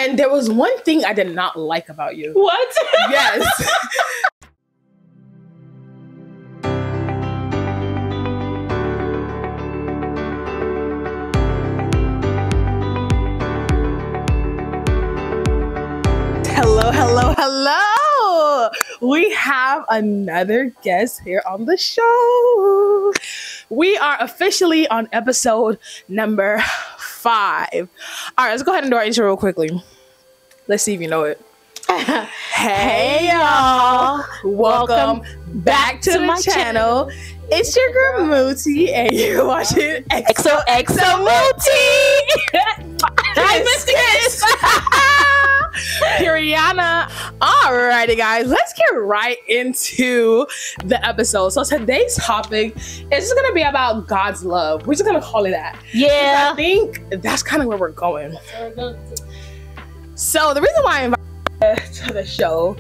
And there was one thing I did not like about you. What? Yes. Hello, hello, hello. We have another guest here on the show. We are officially on episode number 5. All right, let's go ahead and do our intro real quickly. Let's see if you know it. Hey y'all, welcome back to my channel. It's your girl Muti and you're watching XOXO Muti. I missed this. Piriana. Alrighty guys, let's get right into the episode. So today's topic is just gonna be about God's love. We're just gonna call it that. Yeah. I think that's kind of where we're going. So the reason why I invited her to the show,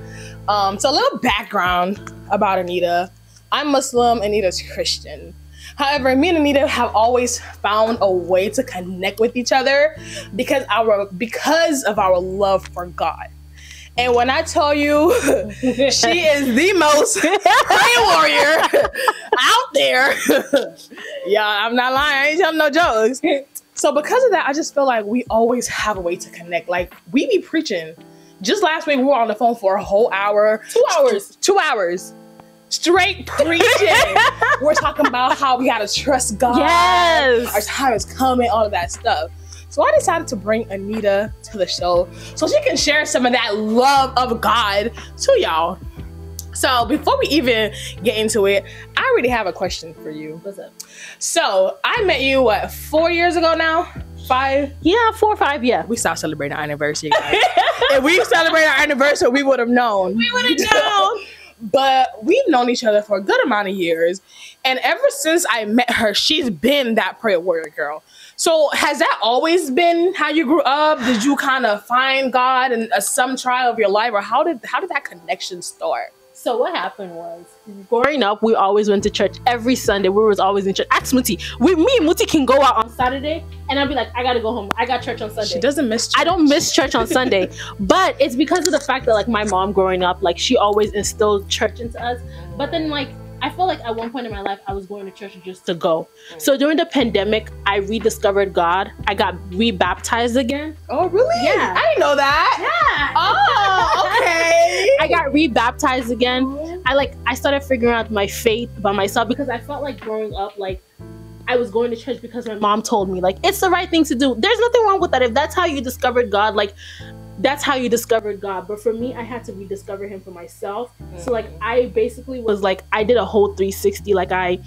so a little background about Anita. I'm Muslim, Anita's Christian. However, me and Anita have always found a way to connect with each other because of our love for God. And when I tell you, she is the most praying warrior out there. Yeah, I'm not lying. I ain't telling no jokes. So because of that, I just feel like we always have a way to connect. Like, we be preaching. Just last week, we were on the phone for a whole hour. 2 hours. 2 hours. Straight preaching. We're talking about how we gotta trust God. Yes. Our time is coming, all of that stuff. So I decided to bring Anita to the show so she can share some of that love of God to y'all. So before we even get into it, I already have a question for you. What's up? So I met you, what, 4 years ago now? 5? Yeah, 4 or 5, yeah. We stopped celebrating our anniversary, guys. If we celebrated our anniversary, we would have known. We would have known. But we've known each other for a good amount of years. And ever since I met her, she's been that prayer warrior girl. So has that always been how you grew up? Did you kind of find God in some trial of your life? Or how did that connection start? So what happened was, growing up, we always went to church every Sunday. We was always in church. Ask Muti. Me and Muti can go out on Saturday, and I'll be like, I gotta go home. I got church on Sunday. She doesn't miss church. I don't miss church on Sunday. But it's because of the fact that, like, my mom growing up, like, she always instilled church into us. But then, like, I feel like at one point in my life, I was going to church just to go. So during the pandemic, I rediscovered God. I got rebaptized again. Oh, really? Yeah. I didn't know that. Yeah. Oh, okay. I got rebaptized again. I started figuring out my faith by myself because I felt like growing up, like, I was going to church because my mom told me, like, it's the right thing to do. There's nothing wrong with that. If that's how you discovered God, like, that's how you discovered God. But for me, I had to rediscover him for myself. So, like, I basically was like, I did a whole 360. Like, I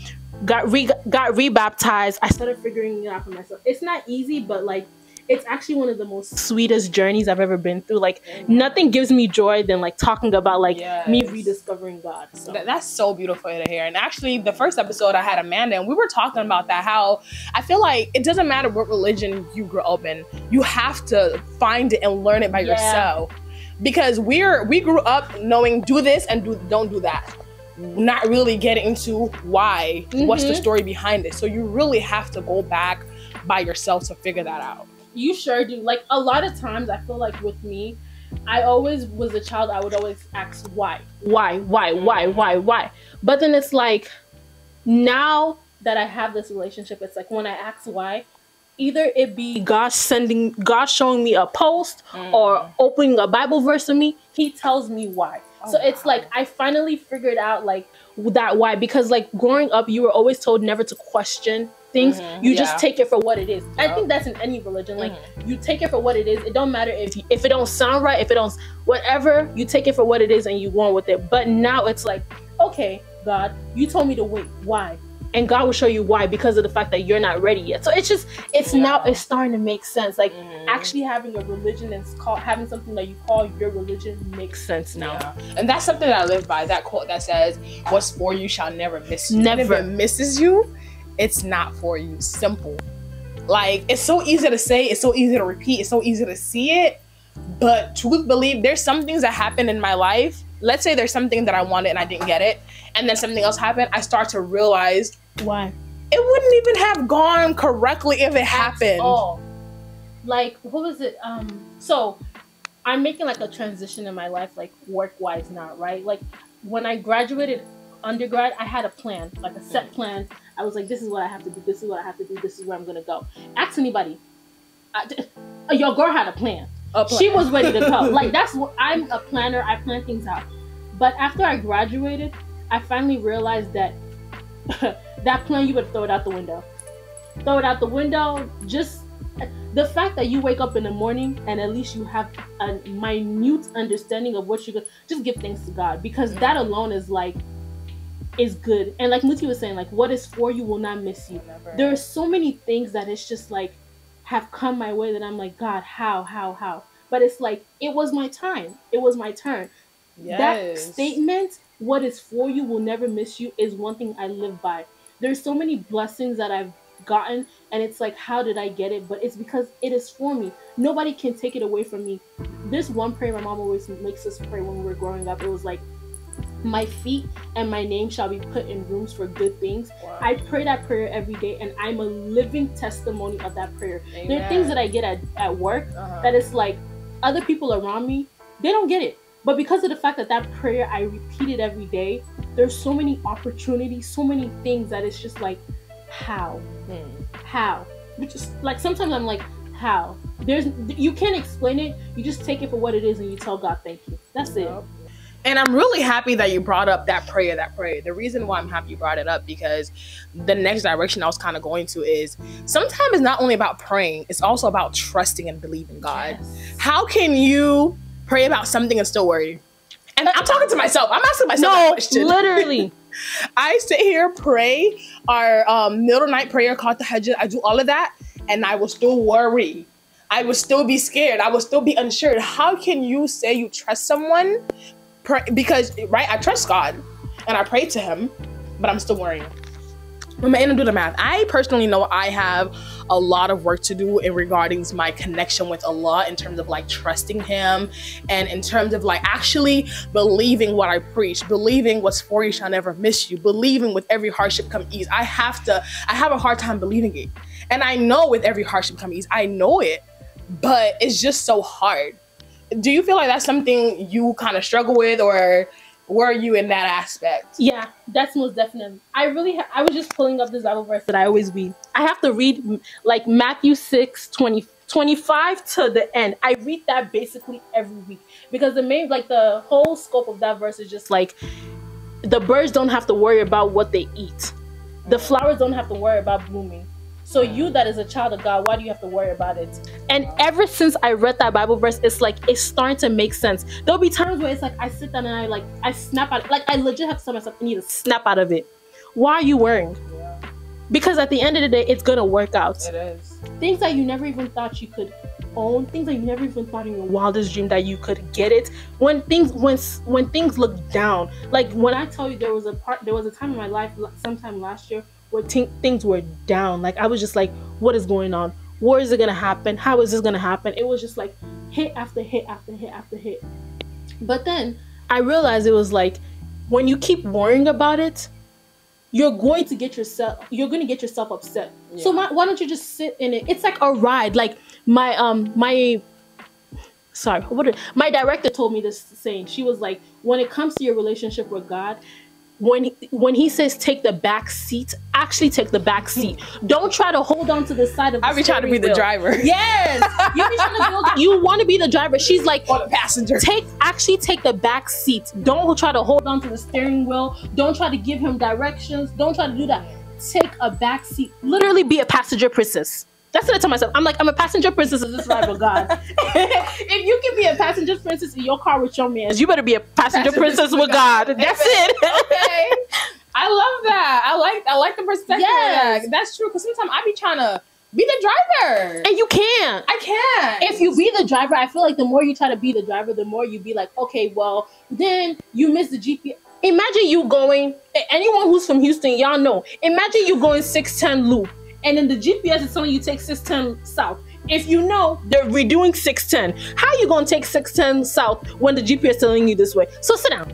got rebaptized. I started figuring it out for myself. It's not easy, but, like, it's actually one of the most sweetest journeys I've ever been through. Like, nothing gives me joy than, like, talking about, like, me rediscovering God. So. That's so beautiful to hear. And actually, the first episode I had Amanda, and we were talking about that, how I feel like it doesn't matter what religion you grew up in. You have to find it and learn it by yourself. Because we grew up knowing do this and don't do that. Not really getting into why, what's the story behind it. So you really have to go back by yourself to figure that out. You sure do. Like, a lot of times I feel like with me, I always was a child, I would always ask why. But then it's like, now that I have this relationship, it's like when I ask why, either it be God showing me a post or opening a Bible verse to me, he tells me why. So it's like, I finally figured out, like, that why. Because, like, growing up, you were always told never to question things. You just take it for what it is. I think that's in any religion. Like, you take it for what it is. It don't matter if it don't sound right, if it don't, whatever, you take it for what it is and you go on with it. But now it's like, okay, God, you told me to wait. Why? And God will show you why, because of the fact that you're not ready yet. So it's now it's starting to make sense. Like, actually having a religion and having something that you call your religion makes sense now. Yeah. And that's something that I live by. That quote that says, "What's for you shall never miss you." Never. And if it misses you, it's not for you. Simple. Like, it's so easy to say, it's so easy to repeat, it's so easy to see it. But truth believe, there's some things that happen in my life. Let's say there's something that I wanted and I didn't get it, and then something else happened. I start to realize why it wouldn't even have gone correctly if it happened. Oh, like, what was it? So I'm making like a transition in my life, like work-wise now, right? Like when I graduated undergrad, I had a plan, like a set plan. I was like, this is what I have to do, this is what I have to do, this is where I'm gonna go. Ask anybody. Your girl had a plan. She was ready to go. Like that's what I'm a planner. I plan things out. But after I graduated, I finally realized that that plan, you would throw it out the window. Throw it out the window. Just the fact that you wake up in the morning and at least you have a minute understanding of what you're going to, just give thanks to God, because that alone is like, is good. And like Muti was saying, like what is for you will not miss you. Never. There are so many things that it's just like have come my way that I'm like, God, how? But it's like, it was my time. It was my turn. Yes. That statement, what is for you will never miss you, is one thing I live by. There's so many blessings that I've gotten, and it's like, how did I get it? But it's because it is for me. Nobody can take it away from me. This one prayer my mom always makes us pray when we were growing up, it was like, my feet and my name shall be put in rooms for good things. Wow. I pray that prayer every day, and I'm a living testimony of that prayer. Amen. There are things that I get at work that it's like, other people around me, they don't get it. But because of the fact that that prayer, I repeat it every day, there's so many opportunities, so many things that it's just like, how? Which is like, sometimes I'm like, how? You can't explain it. You just take it for what it is and you tell God, thank you. That's it. And I'm really happy that you brought up that prayer. The reason why I'm happy you brought it up, because the next direction I was kind of going to is, sometimes it's not only about praying, it's also about trusting and believing God. Yes. How can you pray about something and still worry? And I'm talking to myself. I'm asking myself that question. Literally. I sit here, pray our middle of night prayer called the Hajj. I do all of that, and I will still worry. I will still be scared. I will still be unsure. How can you say you trust someone? Because, right, I trust God and I pray to him, but I'm still worrying. I'm gonna do the math. I personally know I have a lot of work to do in regarding my connection with Allah, in terms of like trusting him, and in terms of like actually believing what I preach, believing what's for you shall never miss you, believing with every hardship come ease. I have a hard time believing it. And I know with every hardship come ease, I know it, but it's just so hard. Do you feel like that's something you kind of struggle with, or were you in that aspect? Yeah, that's most definitely. I was just pulling up this Bible verse that I always read. I have to read like Matthew 6:25 to the end. I read that basically every week, because the whole scope of that verse is just like, the birds don't have to worry about what they eat. The flowers don't have to worry about blooming. So you that is a child of God, why do you have to worry about it? And ever since I read that Bible verse, it's like, it's starting to make sense. There'll be times where it's like, I sit down and I snap out. Like, I legit have to tell myself, I need to snap out of it. Why are you worrying? Yeah. Because at the end of the day, it's going to work out. It is. Things that you never even thought you could own, things that you never even thought in your wildest dream that you could get it. When things look down, like when I tell you there was a time in my life, sometime last year, where things were down. Like, I was just like, what is going on? Where is it gonna happen? How is this gonna happen? It was just like hit after hit after hit after hit. But then I realized it was like, when you keep worrying about it, you're going to get yourself upset. Yeah. So why don't you just sit in it? It's like a ride. Like my director told me this saying. She was like, when it comes to your relationship with God, when he says take the back seat, actually take the back seat. Don't try to hold on to the side of the I be trying to be the driver. Yes. You want to be the driver. She's like, or the passenger. Actually take the back seat. Don't try to hold on to the steering wheel. Don't try to give him directions. Don't try to do that. Take a back seat. Literally be a passenger princess. That's what I tell myself. I'm like, I'm a passenger princess of this ride with God. If you can be a passenger princess in your car with your mans, you better be a passenger princess with God. That's it. Okay. I love that. I like the perspective. Yes. Of that. That's true. Because sometimes I be trying to be the driver. And you can't. I can't. If you be the driver, I feel like the more you try to be the driver, the more you be like, okay, well, then you miss the GPS. Imagine you going, anyone who's from Houston, y'all know. Imagine you going 610 loop. And then the GPS is telling you take 610 south. If you know they're redoing 610, how are you going to take 610 south when the GPS is telling you this way? So sit down.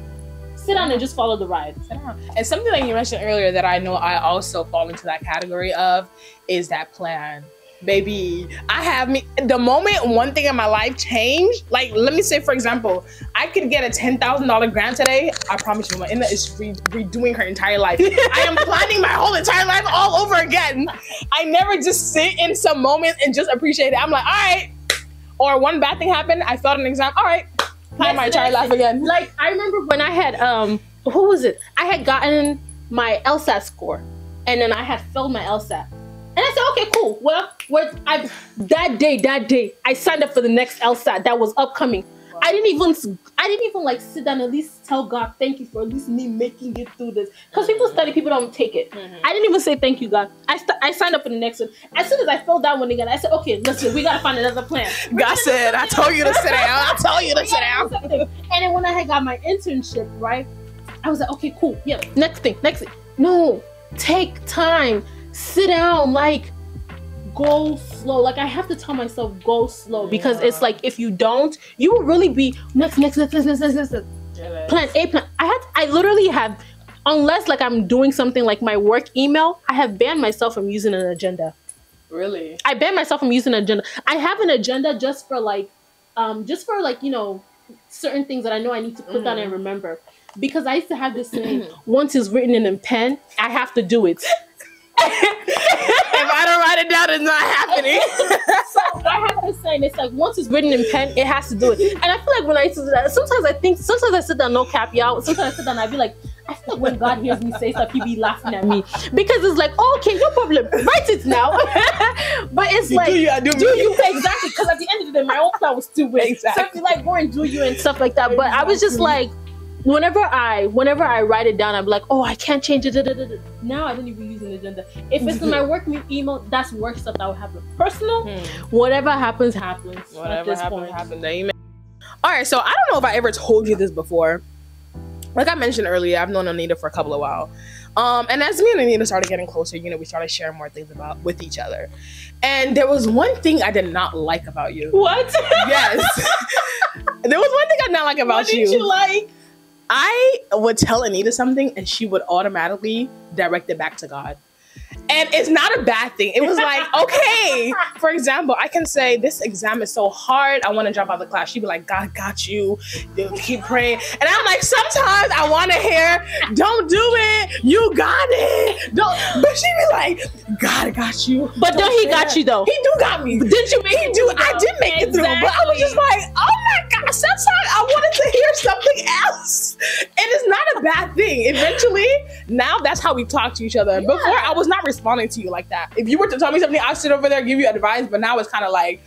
Sit down and just follow the ride. Sit down. And something that you mentioned earlier that I know I also fall into that category of is that plan. baby, I have me the moment one thing in my life changed. Like, let me say, for example, I could get a $10,000 grant today. I promise you, Anita is redoing her entire life. I am planning my whole entire life all over again. I never just sit in some moment and just appreciate it. I'm like, all right. Or one bad thing happened, I failed an exam. All right, plan my entire life again. Like, I remember when I had who was it? I had gotten my LSAT score, and then I had failed my LSAT. And I said, okay, cool. Well, that day, I signed up for the next LSAT that was upcoming. Wow. I didn't even like sit down and at least tell God, thank you for at least me making it through this. Because people study, people don't take it. I didn't even say thank you, God. I signed up for the next one. As soon as I filled that one again, I said, okay, listen, we gotta find another plan. God said, I told you to sit down. I told you to sit down. And then when I had got my internship, right, I was like, okay, cool. Yeah, next thing. No, take time. Sit down, like, go slow. Like, I have to tell myself, go slow, because it's like, if you don't, you will really be next. Plan A, plan. I literally have, unless like I'm doing something like my work email, I have banned myself from using an agenda. Really? I banned myself from using an agenda. I have an agenda just for like, you know, certain things that I know I need to put down and remember. Because I used to have this saying, once it's written in pen, I have to do it. If I don't write it down, it's not happening. So I have this saying, it's like, once it's written in pen, it has to do it. And I feel like when I used to do that, sometimes I sit down, no cap y'all. Sometimes I sit down and I be like, I feel like when God hears me say stuff, he be laughing at me. Because it's like, oh, okay, no problem. Write it now. But it's like, do you? Exactly. Because at the end of the day, my own plan was still win. Exactly. So I feel like going do you and stuff like that. But I was just like, whenever I write it down, I'm like, oh, I can't change it. Now I don't even use an agenda. If it's in my work email, that's work stuff that will happen. Personal, whatever happens. Whatever happens. Amen. All right, so I don't know if I ever told you this before. Like I mentioned earlier, I've known Anita for a couple of while. And as me and Anita started getting closer, you know, we started sharing more things with each other. And there was one thing I did not like about you. What? Yes. There was one thing I did not like about you. What did you like? I would tell Anita something and she would automatically direct it back to God. And it's not a bad thing. It was like, okay, for example, I can say, this exam is so hard, I want to drop out of the class. She'd be like, God got you. Keep praying. And I'm like, sometimes I want to hear, don't do it. You got it. Don't. But she'd be like, God got you. But then he got you, though. He do got me. Did you make it through? I did make it through. But I was just like, oh my God. Sometimes I wanted to hear something else. And it's not a bad thing. Eventually, now that's how we talk to each other. Yeah. Before, I was not responding to you like that. If you were to tell me something, I'd sit over there, give you advice, but now it's kind of like,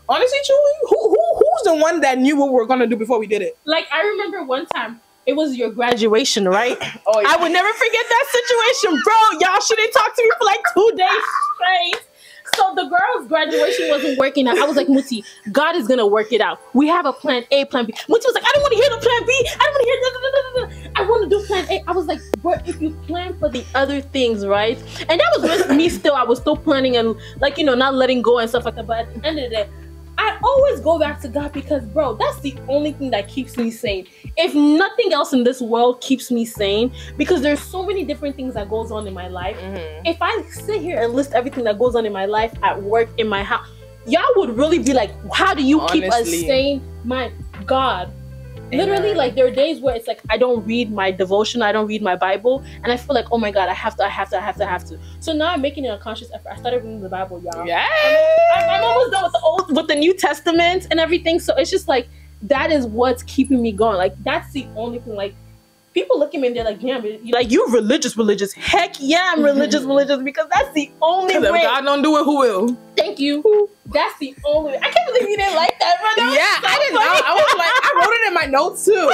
honestly, Julie, who's the one that knew what we were going to do before we did it? Like, I remember one time, it was your graduation, right? Oh, yeah. I would never forget that situation. Bro, y'all shouldn't talk to me for like 2 days straight. So the girl's graduation wasn't working out. I was like, Muti, God is going to work it out. We have a plan A, plan B. Muti was like, I don't want to hear the plan B. I don't want to hear da. I want to do plan A. I was like, bro, if you plan for the other things, right? And that was with me still. I was still planning and, like, you know, not letting go and stuff like that. But at the end of the day, I always go back to God because, bro, that's the only thing that keeps me sane. If nothing else in this world keeps me sane, because there's so many different things that goes on in my life. If I sit here and list everything that goes on in my life, at work, in my house, y'all would really be like, how do you keep a sane mind? God. Literally, like, there are days where it's like, I don't read my devotion, I don't read my Bible, and I feel like, oh my God, I have to. So now I'm making an unconscious effort. I started reading the Bible, y'all. Yeah. I'm almost done with the New Testament and everything. So it's just like, that is what's keeping me going. Like, that's the only thing. Like, people look at me and they're like, damn, you religious. Heck yeah, I'm religious because that's the only way. If God don't do it, who will? Thank you. That's the only way. I can't believe you didn't like that, bro. I didn't know. I was like, I wrote it in my notes too.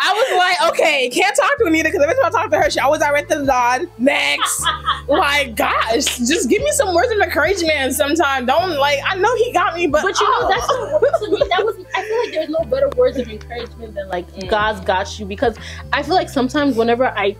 I was like, okay, can't talk to Anita because every time I talk to her, she always direct to God. Next. Like, gosh, just give me some words of encouragement sometime. Don't, like, I know he got me, but you know, that's what works for me. I feel like there's no better words of encouragement than, like, God's got you, because I feel like sometimes whenever I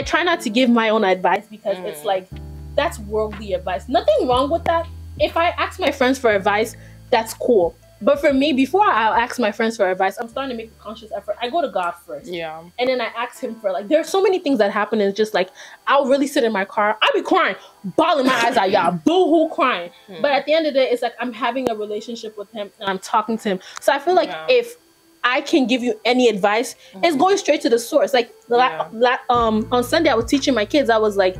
try not to give my own advice because it's like, that's worldly advice. Nothing wrong with that. If I ask my friends for advice, that's cool. But for me, before I'll ask my friends for advice, I'm starting to make a conscious effort. I go to God first. Yeah. And then I ask him for, like, there are so many things that happen. And it's just like, I'll really sit in my car. I'll be crying, bawling my eyes out, y'all, boo-hoo crying. But at the end of the day, it's like I'm having a relationship with him and I'm talking to him. So I feel like if I can give you any advice, it's going straight to the source. Like, on Sunday, I was teaching my kids. I was like,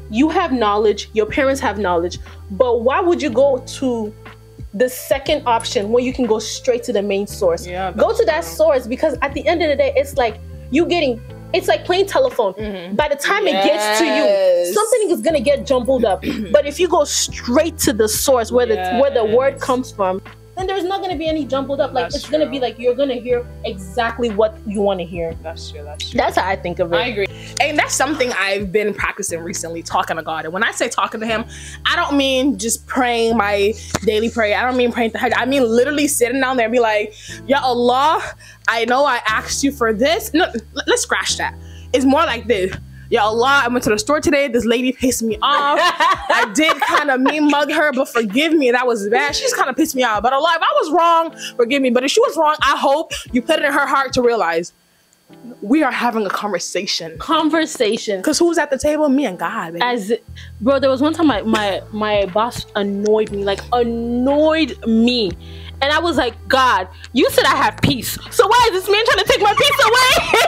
you have knowledge, your parents have knowledge, but why would you go to the second option when you can go straight to the main source? Go to that source, because at the end of the day, it's like it's like playing telephone. By the time it gets to you, something is gonna get jumbled up. But if you go straight to the source where the word comes from, then there's not gonna be any jumbled up. Like, it's gonna be like you're gonna hear exactly what you want to hear. That's true. That's how I think of it. I agree. And that's something I've been practicing recently, talking to God. And when I say talking to him, I don't mean just praying my daily prayer. I don't mean praying the Hajj. I mean literally sitting down there and be like, Ya Allah, I know I asked you for this. No, let's scratch that. It's more like this. Ya Allah, I went to the store today. This lady pissed me off. I did kind of mean mug her, but forgive me. That was bad. She just kind of pissed me off. But Allah, if I was wrong, forgive me. But if she was wrong, I hope you put it in her heart to realize we are having a conversation. Because who's at the table? Me and God, baby. Bro, there was one time my boss annoyed me. And I was like, God, you said I have peace. So why is this man trying to take my peace away?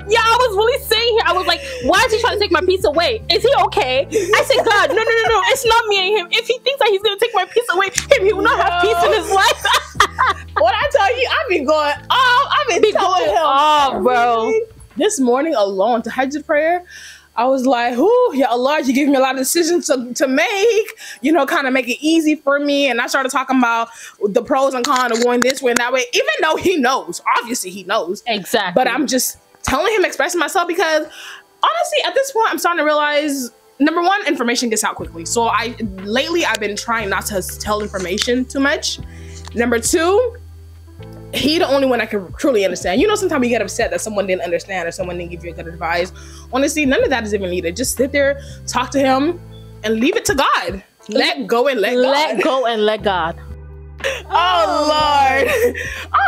Yeah, I was really saying here. I was like, why is he trying to take my peace away? Is he okay? I said, God, no. It's not me and him. If he thinks that he's going to take my peace away, he will not have peace in his life. What I tell you, I've been going off. I've been telling him off, bro. This morning alone, to Hajj prayer, I was like, "Ooh, Ya Allah, you give me a lot of decisions to make, kind of make it easy for me." And I started talking about the pros and cons of going this way and that way, even though he knows. Obviously, he knows. Exactly. But I'm just telling him, expressing myself, because honestly, at this point, I'm starting to realize, number one, information gets out quickly. So lately, I've been trying not to tell information too much. Number two, he the only one I can truly understand. Sometimes we get upset that someone didn't understand or someone didn't give you a good advice. Honestly, none of that is even needed. Just sit there, talk to him, and leave it to God. Let go and let God. Let go and let God. Oh Lord.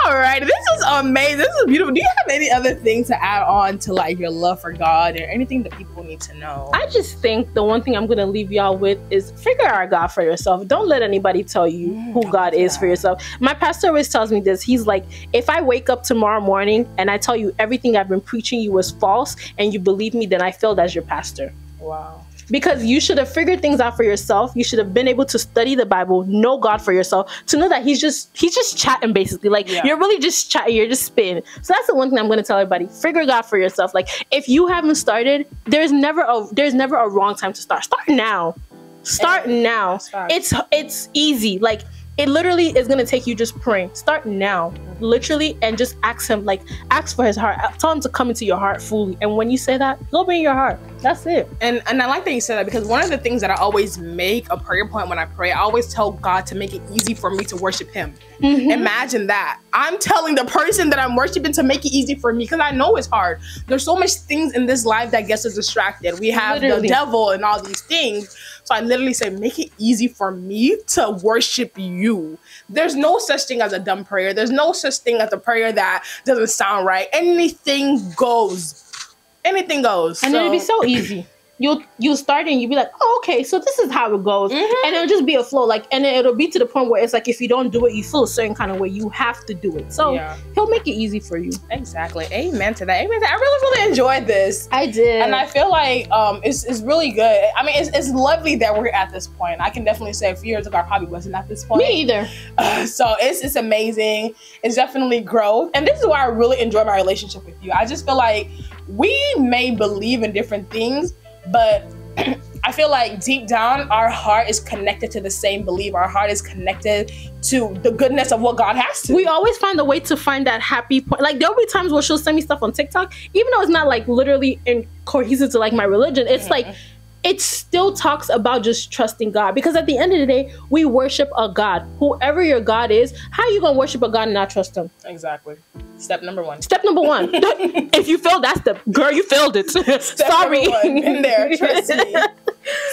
All right, this is amazing. This is beautiful. Do you have any other things to add on to like your love for God or anything that people need to know? I just think the one thing I'm gonna leave y'all with is figure out God for yourself. Don't let anybody tell you who God is for yourself. My pastor always tells me this. He's like, if I wake up tomorrow morning and I tell you everything I've been preaching you was false and you believe me, then I failed as your pastor. Wow. Because you should have figured things out for yourself. You should have been able to study the Bible, know God for yourself, to know that he's just chatting, basically. Like, you're really just chatting, you're just spitting. So that's the one thing I'm going to tell everybody. Figure God for yourself. Like, if you haven't started, there's never a wrong time to start. Start now. Start now. It's easy. Like, it literally is going to take you just praying. Start now, literally, and just ask him, ask for his heart. Tell him to come into your heart fully. And when you say that, go be in your heart. That's it. And I like that you said that, because one of the things that I always make a prayer point when I pray, I always tell God to make it easy for me to worship him. Imagine that. I'm telling the person that I'm worshiping to make it easy for me, because I know it's hard. There's so much things in this life that gets us distracted. We have the devil and all these things. So I literally say, make it easy for me to worship you. There's no such thing as a dumb prayer. There's no such thing as a prayer that doesn't sound right. Anything goes. Anything goes. And it'll be so easy. You'll start and you'll be like, oh, okay, so this is how it goes. And it'll just be a flow. And then it'll be to the point where it's like, if you don't do it, you feel a certain kind of way. You have to do it. So he'll make it easy for you. Exactly. Amen to that. Amen to that. I really enjoyed this. I did. And I feel like it's really good. I mean, it's lovely that we're at this point. I can definitely say a few years ago, I probably wasn't at this point. Me either. So it's amazing. It's definitely growth. And this is why I really enjoy my relationship with you. I just feel like we may believe in different things, but I feel like deep down, our heart is connected to the same belief. Our heart is connected to the goodness of what God has to. We always find a way to find that happy point. Like, there'll be times where she'll send me stuff on TikTok, even though it's not like literally cohesive to like my religion. It's like, it still talks about just trusting God, because at the end of the day, we worship a God. Whoever your God is, how are you gonna worship a God and not trust him? Exactly. Step number one. Step number one. If you failed that step, girl, you failed it. Sorry. In there, trust me.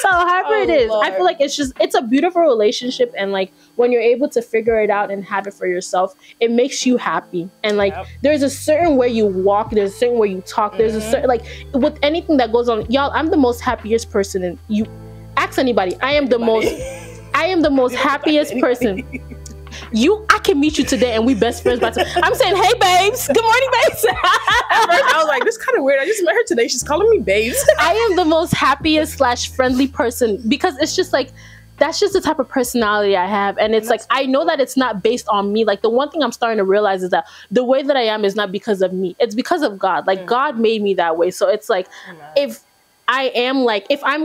So however it is, Lord. I feel like it's a beautiful relationship, and like when you're able to figure it out and have it for yourself, it makes you happy. And like there's a certain way you walk, there's a certain way you talk, there's a certain like with anything that goes on, y'all, I'm the most happiest person in you. Ask anybody. I am the most happiest person. I can meet you today and we best friends. I'm saying, hey babes, good morning, babes. At first I was like, this is kind of weird. I just met her today. She's calling me babes. I am the most happiest / friendly person because it's just like, that's just the type of personality I have. And it's like, I know that it's not based on me. Like the one thing I'm starting to realize is that the way that I am is not because of me. It's because of God. Like God made me that way. So it's like, if I'm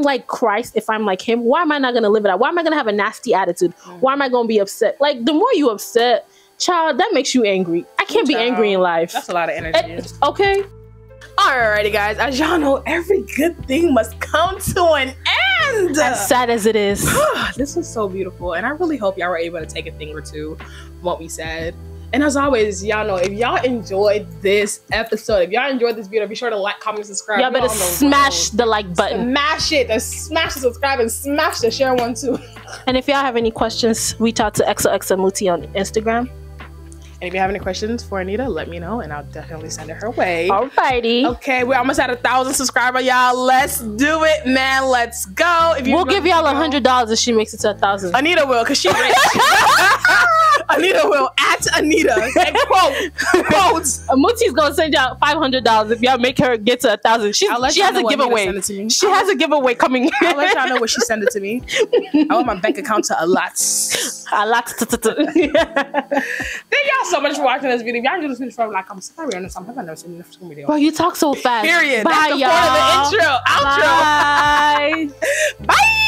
like Christ, if I'm like him, why am I not going to live it out? Why am I going to have a nasty attitude? Why am I going to be upset? Like the more you upset, child, that makes you angry. I can't be angry in life. That's a lot of energy. Okay. Alrighty guys, as y'all know, every good thing must come to an end. As sad as it is. This was so beautiful, and I really hope y'all were able to take a thing or two from what we said. And as always, y'all know, if y'all enjoyed this episode, if y'all enjoyed this video, be sure to like, comment, subscribe. Y'all better smash the like button. Smash it. Smash the subscribe and smash the share one too. And if y'all have any questions, reach out to XOXMUT on Instagram. And if you have any questions for Anita, let me know and I'll definitely send it her way. Alrighty. Okay, we're almost at 1,000 subscribers, y'all. Let's do it, man. Let's go. We'll give y'all $100 if she makes it to 1,000. Anita will, because she's rich. Anita will at Anita. And quotes. Muti's gonna send y'all $500 if y'all make her get to 1,000. She has a giveaway. She has a giveaway coming. I'll let y'all know what she sent it to me. I want my bank account to a lot. Thank y'all so much for watching this video. If y'all enjoyed this video, like, I'm sorry, I've never seen this video. Bro, you talk so fast. Period. Bye, That's the point of the intro. Outro. Bye. Bye.